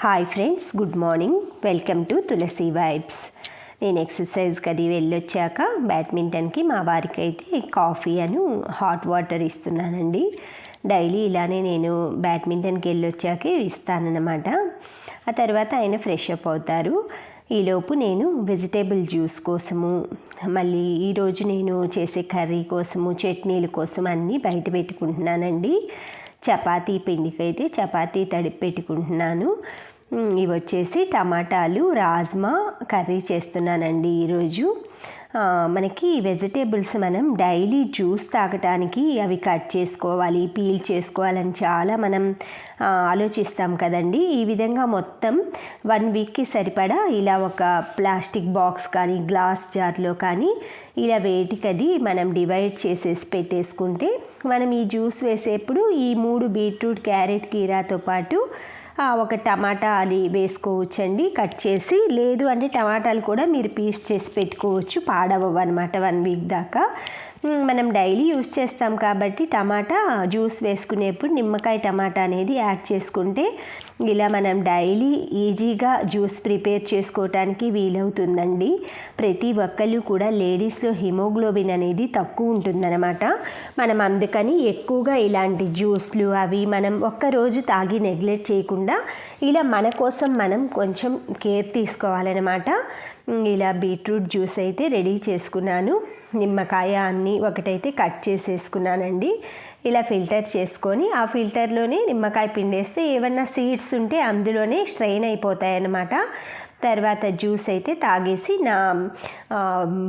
Hi friends, good morning. Welcome to Tulasi vibes. నేను ఎక్సర్సైజ్కి అది వెళ్ళొచ్చాక బ్యాడ్మింటన్కి మా వారికి అయితే కాఫీ అను హాట్ వాటర్ ఇస్తున్నానండి. డైలీ ఇలానే నేను బ్యాడ్మింటన్కి వెళ్ళొచ్చాకే ఇస్తానన్నమాట. ఆ తర్వాత ఆయన ఫ్రెష్ అప్ అవుతారు. ఈలోపు నేను వెజిటేబుల్ జ్యూస్ కోసము, మళ్ళీ ఈరోజు నేను చేసే కర్రీ కోసము, చట్నీల కోసం అన్నీ బయట పెట్టుకుంటున్నానండి. చపాతీ పిండికైతే చపాతీ తడిపి పెట్టుకుంటున్నాను. ఇవి వచ్చేసి టమాటాలు, రాజ్మా కర్రీ చేస్తున్నానండి ఈరోజు. మనకి వెజిటేబుల్స్ మనం డైలీ జ్యూస్ తాగటానికి అవి కట్ చేసుకోవాలి, పీల్ చేసుకోవాలని చాలా మనం ఆలోచిస్తాం కదండి. ఈ విధంగా మొత్తం 1 వీక్కి సరిపడా ఇలా ఒక ప్లాస్టిక్ బాక్స్ కానీ గ్లాస్ జార్లో కానీ ఇలా వేటికది మనం డివైడ్ చేసేసి పెట్టేసుకుంటే మనం ఈ జ్యూస్ వేసేప్పుడు ఈ 3 బీట్రూట్, క్యారెట్, కీరాతో పాటు ఒక టమాటా అది వేసుకోవచ్చండి కట్ చేసి. లేదు అంటే టమాటాలు కూడా మీరు పీస్ చేసి పెట్టుకోవచ్చు, పాడవవు అనమాట 1 వీక్ దాకా. మనం డైలీ యూస్ చేస్తాం కాబట్టి టమాటా జ్యూస్ వేసుకునేప్పుడు నిమ్మకాయ టమాటా అనేది యాడ్ చేసుకుంటే ఇలా మనం డైలీ ఈజీగా జ్యూస్ ప్రిపేర్ చేసుకోవటానికి వీలవుతుందండి. ప్రతి ఒక్కళ్ళు కూడా లేడీస్లో హిమోగ్లోబిన్ అనేది తక్కువ ఉంటుందన్నమాట. మనం అందుకని ఎక్కువగా ఇలాంటి జ్యూస్లు అవి మనం ఒక్కరోజు తాగి నెగ్లెక్ట్ చేయకుండా ఇలా మన కోసం మనం కొంచెం కేర్ తీసుకోవాలన్నమాట. ఇలా బీట్రూట్ జ్యూస్ అయితే రెడీ చేసుకున్నాను. నిమ్మకాయ అన్నీ ఒకటైతే కట్ చేసేసుకున్నానండి. ఇలా ఫిల్టర్ చేసుకొని ఆ ఫిల్టర్లోనే నిమ్మకాయ పిండేస్తే ఏమన్నా సీడ్స్ ఉంటే అందులోనే స్ట్రెయిన్ అయిపోతాయి అన్నమాట. తర్వాత జ్యూస్ అయితే తాగేసి నా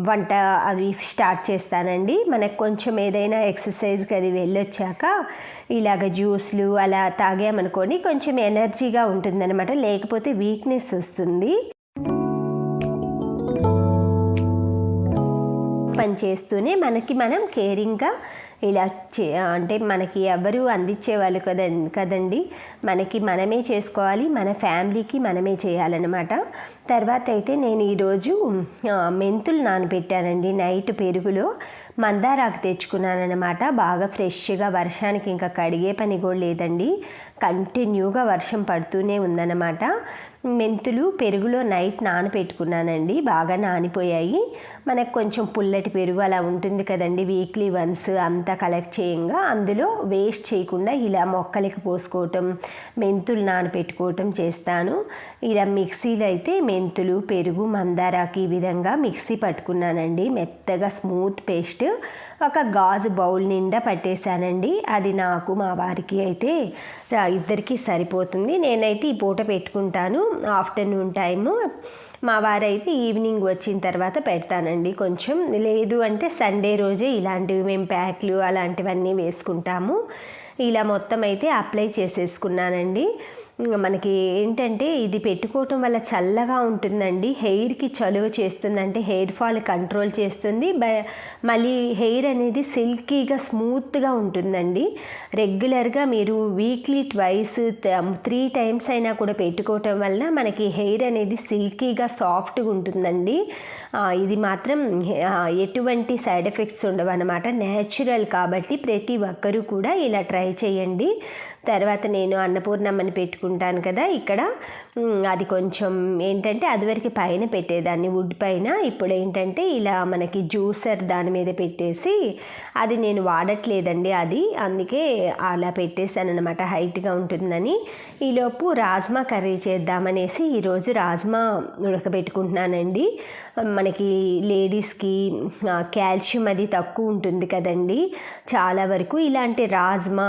వంట అవి స్టార్ట్ చేస్తానండి. మనకు కొంచెం ఏదైనా ఎక్సర్సైజ్కి అది వెళ్ళొచ్చాక ఇలాగ జ్యూస్లు అలా తాగామనుకోండి కొంచెం ఎనర్జీగా ఉంటుందన్నమాట, లేకపోతే వీక్నెస్ వస్తుంది. పని చేస్తూనే మనం కేరింగ్గా ఇలా అంటే మనకి ఎవరు అందించేవాళ్ళు కదండి, మనమే చేసుకోవాలి, మన ఫ్యామిలీకి మనమే చేయాలన్నమాట. తర్వాత అయితే నేను ఈరోజు మెంతులు నానబెట్టానండి. నైట్ పెరుగులో మందారాకు తెచ్చుకున్నానమాట. బాగా ఫ్రెష్గా, వర్షానికి ఇంకా కడిగే పని కూడా లేదండి, కంటిన్యూగా వర్షం పడుతూనే ఉందన్నమాట. మెంతులు పెరుగులో నైట్ నానబెట్టుకున్నానండి, బాగా నానిపోయాయి. మనకు కొంచెం పుల్లటి పెరుగు అలా ఉంటుంది కదండి, వీక్లీ వన్స్ అంతా కలెక్ట్ చేయంగా అందులో వేస్ట్ చేయకుండా ఇలా మొక్కలకి పోసుకోవటం, మెంతులు నానబెట్టుకోవటం చేస్తాను. ఇలా మిక్సీలో అయితే మెంతులు, పెరుగు, మందారాకు ఈ విధంగా మిక్సీ పట్టుకున్నానండి. మెత్తగా స్మూత్ పేస్ట్ ఒక గాజు బౌల్ నిండా పట్టేశానండి. అది నాకు మా వారికి అయితే ఇద్దరికి సరిపోతుంది. నేనైతే ఈ పూట పెట్టుకుంటాను ఆఫ్టర్నూన్ టైము. మా వారైతే ఈవినింగ్ వచ్చిన తర్వాత పెడతానండి కొంచెం. లేదు అంటే సండే రోజే ఇలాంటివి మేము ప్యాక్లు అలాంటివన్నీ వేసుకుంటాము. ఇలా మొత్తం అయితే అప్లై చేసేసుకున్నానండి. మనకి ఏంటంటే ఇది పెట్టుకోవటం వల్ల చల్లగా ఉంటుందండి, హెయిర్కి చలువ చేస్తుందంటే హెయిర్ ఫాల్ కంట్రోల్ చేస్తుంది. మళ్ళీ హెయిర్ అనేది సిల్కీగా స్మూత్గా ఉంటుందండి. రెగ్యులర్గా మీరు వీక్లీ 3 టైమ్స్ అయినా కూడా పెట్టుకోవటం వల్ల మనకి హెయిర్ అనేది సిల్కీగా సాఫ్ట్గా ఉంటుందండి. ఇది మాత్రం ఎటువంటి సైడ్ ఎఫెక్ట్స్ ఉండవు అన్నమాట, న్యాచురల్ కాబట్టి ప్రతి ఒక్కరూ కూడా ఇలా ట్రై చేయండి. తర్వాత నేను అన్నపూర్ణమ్మని పెట్టుకుంటాను కదా ఇక్కడ, అది కొంచెం ఏంటంటే అదివరకు పైన పెట్టేదాన్ని వుడ్ పైన, ఇప్పుడు ఏంటంటే ఇలా మనకి జ్యూసర్ దాని మీద పెట్టేసి అది నేను వాడట్లేదండి, అది అందుకే అలా పెట్టేశాను అనమాట, హైట్గా ఉంటుందని. ఈలోపు రాజ్మా కర్రీ చేద్దామనేసి ఈరోజు రాజ్మా ఉడకబెట్టుకుంటున్నానండి. మనకి లేడీస్కి కాల్షియం అది తక్కువ ఉంటుంది కదండి చాలా వరకు. ఇలాంటి రాజ్మా,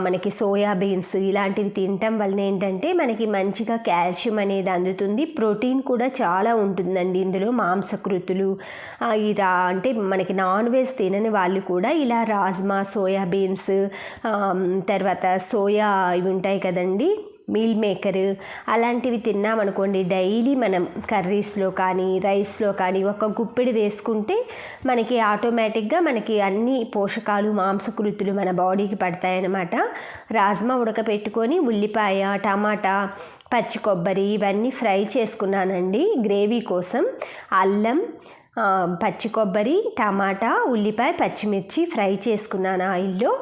మనకి సోయాబీన్స్ ఇలాంటివి తినటం వలన ఏంటంటే మనకి మంచిగా కాల్షియం అనేది అందుతుంది. ప్రోటీన్ కూడా చాలా ఉంటుందండి ఇందులో. మాంసకృతులు అంటే మనకి నాన్ వెజ్ తినని వాళ్ళు కూడా ఇలా రాజ్మా, సోయాబీన్స్, తర్వాత సోయా ఇవి ఉంటాయి కదండి, మీల్ మేకర్ అలాంటివి తిన్నామనుకోండి డైలీ మనం కర్రీస్లో కానీ రైస్లో కానీ ఒక గుప్పెడు వేసుకుంటే మనకి ఆటోమేటిక్గా మనకి అన్ని పోషకాలు, మాంసకృతులు మన బాడీకి పడతాయన్నమాట. రాజ్మా ఉడకపెట్టుకొని ఉల్లిపాయ, టమాటా, పచ్చి కొబ్బరి ఇవన్నీ ఫ్రై చేసుకున్నానండి గ్రేవీ కోసం. అల్లం, పచ్చి కొబ్బరి, టమాటా, ఉల్లిపాయ, పచ్చిమిర్చి ఫ్రై చేసుకున్నాను ఆయిల్లో.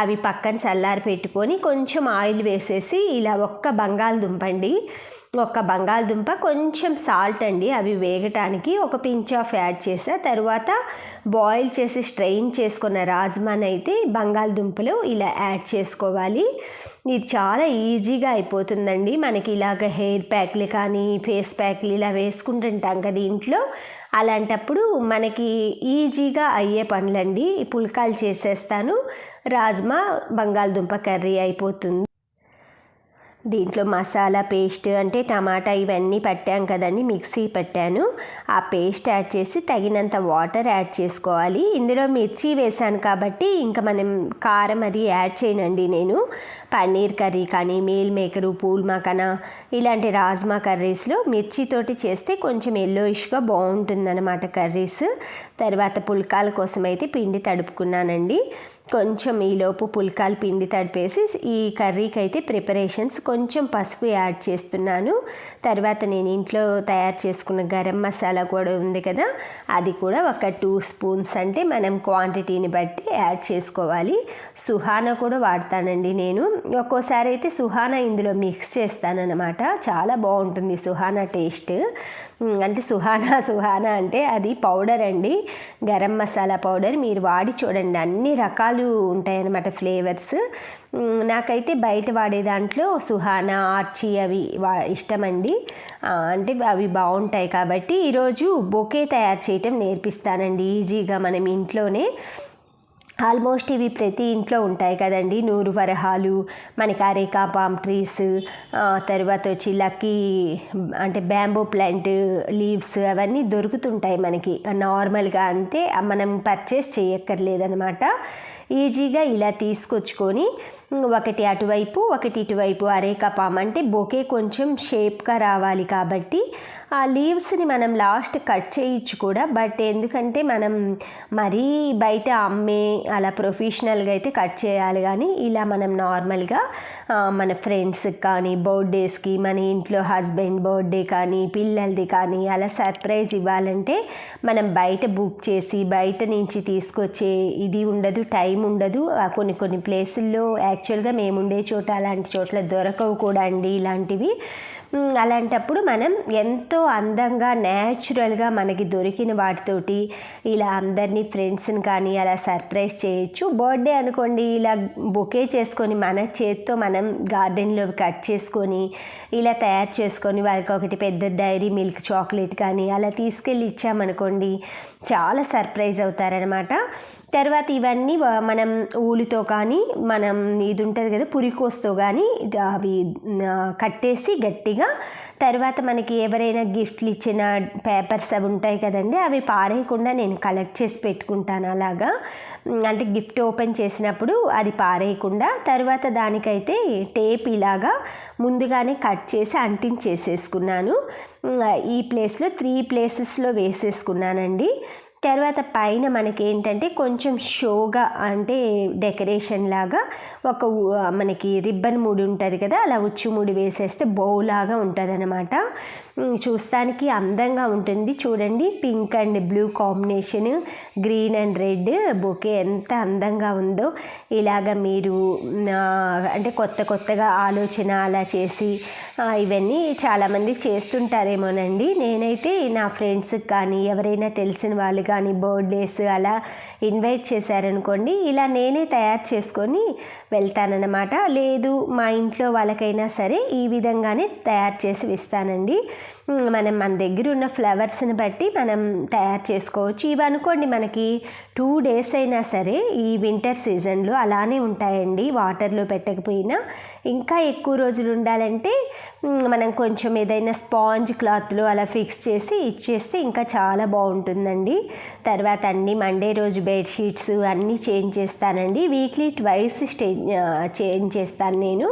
అవి పక్కన చల్లారి పెట్టుకొని కొంచెం ఆయిల్ వేసేసి ఇలా ఒక్క బంగాళదుంప కొంచెం సాల్ట్ అండి, అవి వేగటానికి ఒక పించ్ ఆఫ్ యాడ్ చేసా. తర్వాత బాయిల్ చేసి స్ట్రెయిన్ చేసుకున్న రాజ్మాని అయితే బంగాళదుంపలు ఇలా యాడ్ చేసుకోవాలి. ఇది చాలా ఈజీగా అయిపోతుందండి. మనకి ఇలాగ హెయిర్ ప్యాక్లు కానీ ఫేస్ ప్యాక్లు ఇలా వేసుకుంటుంటాం కదా ఇంట్లో, అలాంటప్పుడు మనకి ఈజీగా అయ్యే పనులండి. పుల్కాలు చేసేస్తాను, రాజ్మా బంగాళదుంప కర్రీ అయిపోతుంది. దీంట్లో మసాలా పేస్ట్ అంటే టమాటా ఇవన్నీ పట్టాం కదండి, మిక్సీ పట్టాను. ఆ పేస్ట్ యాడ్ చేసి తగినంత వాటర్ యాడ్ చేసుకోవాలి. ఇందులో మిర్చి వేసాను కాబట్టి ఇంకా మనం కారం అది యాడ్ చేయనండి నేను. పన్నీర్ కర్రీ కానీ మీల్ మేకరు, పూల్ మఖానా ఇలాంటి రాజ్మా కర్రీస్లో మిర్చితోటి చేస్తే కొంచెం ఎల్లోయిష్గా బాగుంటుందన్నమాట కర్రీస్. తర్వాత పుల్కాల కోసం అయితే పిండి తడుపుకున్నానండి. కొంచెం ఈలోపు పుల్కాలు పిండి తడిపేసి ఈ కర్రీకి అయితే ప్రిపరేషన్స్ కొంచెం పసుపు యాడ్ చేస్తున్నాను. తర్వాత నేను ఇంట్లో తయారు చేసుకున్న గరం మసాలా కూడా ఉంది కదా, అది కూడా ఒక 2 స్పూన్స్ అంటే మనం క్వాంటిటీని బట్టి యాడ్ చేసుకోవాలి. సుహానా కూడా వాడతానండి నేను. ఒక్కోసారి అయితే సుహానా ఇందులో మిక్స్ చేస్తానన్నమాట. చాలా బాగుంటుంది సుహానా టేస్ట్. అంటే సుహానా అంటే అది పౌడర్ అండి, గరం మసాలా పౌడర్. మీరు వాడి చూడండి, అన్ని రకాలు ఉంటాయన్నమాట ఫ్లేవర్స్. నాకైతే బయట వాడే దాంట్లో సుహానా, ఆర్చి అవి ఇష్టమండి. అంటే అవి బాగుంటాయి కాబట్టి ఈరోజు బొకే తయారు చేయటం నేర్పిస్తానండి ఈజీగా మనం ఇంట్లోనే. ఆల్మోస్ట్ ఇవి ప్రతి ఇంట్లో ఉంటాయి కదండి, నూరు వరహాలు, మనకి అరేకా పామ్ ట్రీస్, తర్వాత వచ్చి లక్కీ అంటే బ్యాంబూ ప్లాంట్ లీవ్స్ అవన్నీ దొరుకుతుంటాయి మనకి నార్మల్గా. అంటే మనం పర్చేస్ చేయక్కర్లేదనమాట. ఈజీగా ఇలా తీసుకొచ్చుకొని ఒకటి అటువైపు ఒకటి ఇటువైపు అరేకా పామ్ అంటే బొకే కొంచెం షేప్గా రావాలి కాబట్టి ఆ లీవ్స్ని మనం లాస్ట్ కట్ చేయొచ్చు కూడా. బట్ ఎందుకంటే మనం మరీ బయట అమ్మే అలా ప్రొఫెషనల్గా అయితే కట్ చేయాలి, కానీ ఇలా మనం నార్మల్గా మన ఫ్రెండ్స్కి కానీ బర్త్డేస్కి, మన ఇంట్లో హస్బెండ్ బర్త్డే కానీ పిల్లలది కానీ అలా సర్ప్రైజ్ ఇవ్వాలంటే మనం బయట బుక్ చేసి బయట నుంచి తీసుకొచ్చే ఇది ఉండదు, టైం ఉండదు. కొన్ని ప్లేసుల్లో యాక్చువల్గా మేము ఉండే చోట అలాంటి చోట్ల దొరకవు కూడా అండి ఇలాంటివి. అలాంటప్పుడు మనం ఎంతో అందంగా న్యాచురల్గా మనకి దొరికిన వాటితోటి ఇలా అందరినీ ఫ్రెండ్స్ని కానీ అలా సర్ప్రైజ్ చేయొచ్చు. బర్త్డే అనుకోండి, ఇలా బొకే చేసుకొని మన చేతితో మనం గార్డెన్లో కట్ చేసుకొని ఇలా తయారు చేసుకొని వాళ్ళకి ఒకటి పెద్ద డైరీ మిల్క్ చాక్లెట్ కానీ అలా తీసుకెళ్ళి ఇచ్చామనుకోండి, చాలా సర్ప్రైజ్ అవుతారనమాట. తర్వాత ఇవన్నీ మనం ఊలుతో కానీ మనం ఇది ఉంటుంది కదా పురికోస్తో కానీ అవి కట్టేసి గట్టిగా, తర్వాత మనకి ఎవరైనా గిఫ్ట్లు ఇచ్చిన పేపర్స్ అవి ఉంటాయి కదండి, అవి పారేయకుండా నేను కలెక్ట్ చేసి పెట్టుకుంటాను అలాగా. అంటే గిఫ్ట్ ఓపెన్ చేసినప్పుడు అది పారేయకుండా. తర్వాత దానికైతే టేప్ ఇలాగా ముందుగానే కట్ చేసి అంటించేసేసుకున్నాను. ఈ ప్లేస్లో 3 ప్లేసెస్లో వేసేసుకున్నానండి. తర్వాత పైన మనకి ఏంటంటే కొంచెం షోగా అంటే డెకరేషన్ లాగా మనకి రిబ్బన్ ముడి ఉంటుంది కదా, అలా ఉచ్చు ముడి వేసేస్తే బౌలాగా ఉంటుంది అనమాట. చూస్తానికి అందంగా ఉంటుంది. చూడండి, pink and blue combination, green and red bouquet ఎంత అందంగా ఉందో. ఇలాగ మీరు అంటే కొత్తగా ఆలోచన అలా చేసి ఇవన్నీ చాలామంది చేస్తుంటారేమోనండి. నేనైతే నా ఫ్రెండ్స్కి కానీ ఎవరైనా తెలిసిన వాళ్ళు కానీ బర్త్డేస్ అలా ఇన్వైట్ చేశారనుకోండి, ఇలా నేనే తయారు చేసుకొని వెళ్తానన్నమాట. లేదు మా ఇంట్లో వాళ్ళకైనా సరే ఈ విధంగానే తయారు చేసి ఇస్తానండి. మన దగ్గర ఉన్న ఫ్లవర్స్ని బట్టి మనం తయారు చేసుకోవచ్చు. ఇవి అనుకోండి మనకి 2 డేస్ అయినా సరే ఈ వింటర్ సీజన్లో అలానే ఉంటాయండి, వాటర్లో పెట్టకపోయినా. ఇంకా ఎక్కువ రోజులు ఉండాలంటే మనం కొంచెం ఏదైనా స్పాంజ్ క్లాత్లో అలా ఫిక్స్ చేసి ఇచ్చేస్తే ఇంకా చాలా బాగుంటుందండి. తర్వాత అన్నీ మండే రోజు బెడ్షీట్స్ అన్నీ చేంజ్ చేస్తానండి. వీక్లీ 2 చేంజ్ చేస్తాను నేను.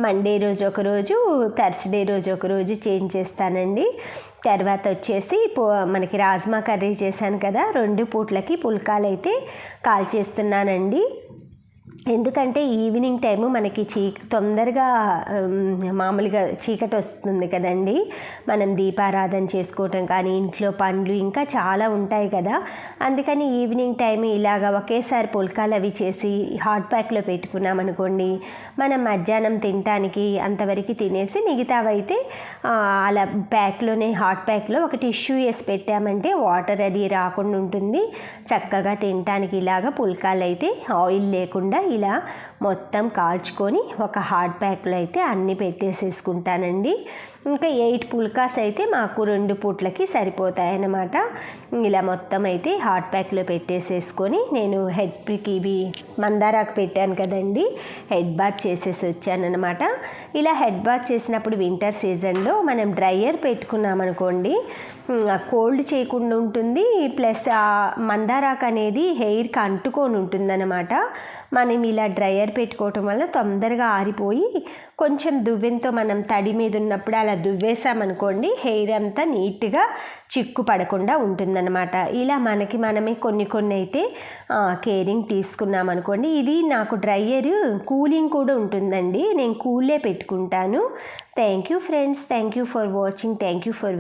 మండే రోజు ఒకరోజు, థర్స్డే రోజు ఒకరోజు చేంజ్ చేస్తానండి. తర్వాత వచ్చేసి మనకి రాజ్మా కర్రీ చేశాను కదా, 2 పూట్లకి పుల్కాలు అయితే కాల్చేస్తున్నానండి. ఎందుకంటే ఈవినింగ్ టైము మనకి తొందరగా మామూలుగా చీకటి వస్తుంది కదండి. మనం దీపారాధన చేసుకోవటం కానీ ఇంట్లో పనులు ఇంకా చాలా ఉంటాయి కదా. అందుకని ఈవినింగ్ టైం ఇలాగ ఒకేసారి పుల్కాలు అవి చేసి హాట్ ప్యాక్లో పెట్టుకున్నామనుకోండి, మనం మధ్యాహ్నం తినటానికి అంతవరకు తినేసి మిగతావైతే అలా ప్యాక్లోనే హాట్ ప్యాక్లో ఒక టిష్యూ వేసి పెట్టామంటే వాటర్ అది రాకుండా ఉంటుంది. చక్కగా తినటానికి ఇలాగ పుల్కాలు అయితే ఆయిల్ లేకుండా ఇలా మొత్తం కాల్చుకొని ఒక హాట్ ప్యాక్లో అయితే అన్నీ పెట్టేసేసుకుంటానండి. ఇంకా 8 పుల్కాస్ అయితే మాకు 2 పూట్లకి సరిపోతాయన్నమాట. ఇలా మొత్తం అయితే హాట్ ప్యాక్లో పెట్టేసేసుకొని నేను హెడ్కి ఇవి మందారాకు పెట్టాను కదండి, హెడ్ బాత్ చేసేసి వచ్చానమాట. ఇలా హెడ్ బాత్ చేసినప్పుడు వింటర్ సీజన్లో మనం డ్రైయర్ పెట్టుకున్నామనుకోండి, కోల్డ్ చేయకుండా ఉంటుంది. ప్లస్ ఆ మందారాకు అనేది హెయిర్కి అంటుకొని ఉంటుందన్నమాట. మనం ఇలా డ్రైయర్ పెట్టుకోవటం వల్ల తొందరగా ఆరిపోయి కొంచెం దువ్వెంతో మనం తడి మీద ఉన్నప్పుడు అలా దువ్వేసామనుకోండి, హెయిర్ అంతా నీట్గా చిక్కు పడకుండా ఉంటుందన్నమాట. ఇలా మనమే కొన్ని అయితే కేరింగ్ తీసుకున్నామనుకోండి. ఇది నాకు డ్రైయర్ కూలింగ్ కూడా ఉంటుందండి, నేను కూలే పెట్టుకుంటాను. Thank you friends, thank you for watching, thank you for